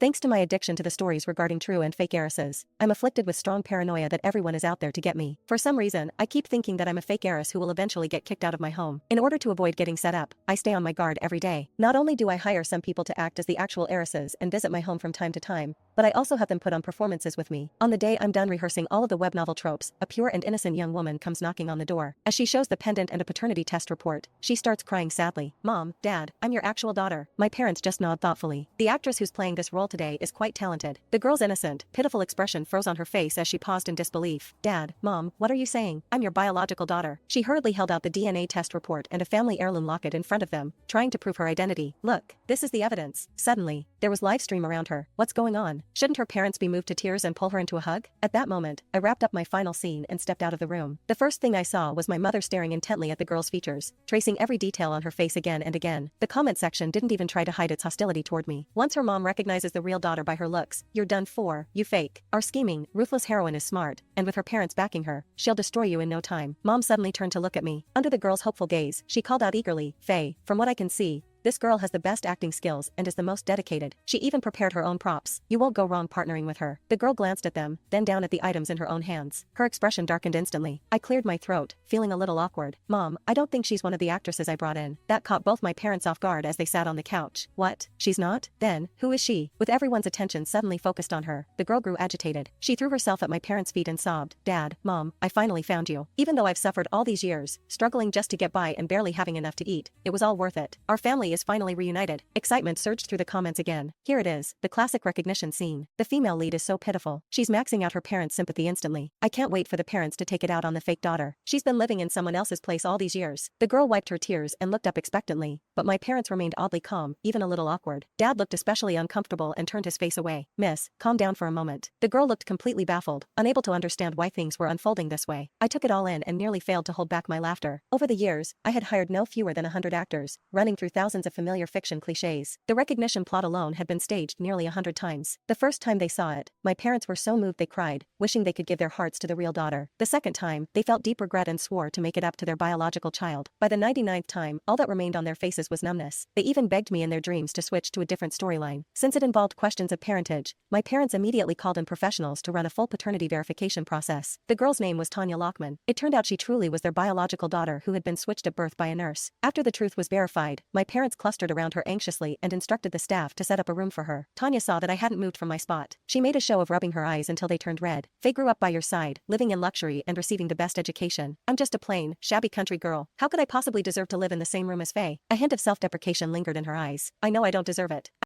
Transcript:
Thanks to my addiction to the stories regarding true and fake heiresses, I'm afflicted with strong paranoia that everyone is out there to get me. For some reason, I keep thinking that I'm a fake heiress who will eventually get kicked out of my home. In order to avoid getting set up, I stay on my guard every day. Not only do I hire some people to act as the actual heiresses and visit my home from time to time, but I also have them put on performances with me. On the day I'm done rehearsing all of the web novel tropes, a pure and innocent young woman comes knocking on the door. As she shows the pendant and a paternity test report, she starts crying sadly. "Mom, Dad, I'm your actual daughter." My parents just nod thoughtfully. The actress who's playing this role today is quite talented. The girl's innocent, pitiful expression froze on her face as she paused in disbelief. "Dad, Mom, what are you saying? I'm your biological daughter." She hurriedly held out the DNA test report and a family heirloom locket in front of them, trying to prove her identity. "Look, this is the evidence." Suddenly, there was live stream around her. What's going on? Shouldn't her parents be moved to tears and pull her into a hug? At that moment, I wrapped up my final scene and stepped out of the room. The first thing I saw was my mother staring intently at the girl's features, tracing every detail on her face again and again. The comment section didn't even try to hide its hostility toward me. Once her mom recognizes the real daughter by her looks, "You're done for, you fake." Our scheming, ruthless heroine is smart, and with her parents backing her, she'll destroy you in no time. Mom suddenly turned to look at me. Under the girl's hopeful gaze, she called out eagerly, "Faye, from what I can see, this girl has the best acting skills and is the most dedicated." She even prepared her own props. You won't go wrong partnering with her. The girl glanced at them, then down at the items in her own hands. Her expression darkened instantly. I cleared my throat, feeling a little awkward. "Mom, I don't think she's one of the actresses I brought in." That caught both my parents off guard as they sat on the couch. "What? She's not? Then, who is she?" With everyone's attention suddenly focused on her, the girl grew agitated. She threw herself at my parents' feet and sobbed, "Dad, Mom, I finally found you. Even though I've suffered all these years, struggling just to get by and barely having enough to eat, it was all worth it. Our family is finally reunited." Excitement surged through the comments again. Here it is, the classic recognition scene. The female lead is so pitiful. She's maxing out her parents' sympathy instantly. I can't wait for the parents to take it out on the fake daughter. She's been living in someone else's place all these years. The girl wiped her tears and looked up expectantly, but my parents remained oddly calm, even a little awkward. Dad looked especially uncomfortable and turned his face away. "Miss, calm down for a moment." The girl looked completely baffled, unable to understand why things were unfolding this way. I took it all in and nearly failed to hold back my laughter. Over the years, I had hired no fewer than 100 actors, running through thousands of familiar fiction cliches. The recognition plot alone had been staged nearly 100 times. The first time they saw it, my parents were so moved they cried, wishing they could give their hearts to the real daughter. The second time, they felt deep regret and swore to make it up to their biological child. By the 99th time, all that remained on their faces was numbness. They even begged me in their dreams to switch to a different storyline. Since it involved questions of parentage, my parents immediately called in professionals to run a full paternity verification process. The girl's name was Tanya Lockman. It turned out she truly was their biological daughter who had been switched at birth by a nurse. After the truth was verified, my parents clustered around her anxiously and instructed the staff to set up a room for her. Tanya saw that I hadn't moved from my spot. She made a show of rubbing her eyes until they turned red. "Faye grew up by your side, living in luxury and receiving the best education. I'm just a plain, shabby country girl. How could I possibly deserve to live in the same room as Faye?" A hint of self-deprecation lingered in her eyes. "I know I don't deserve it.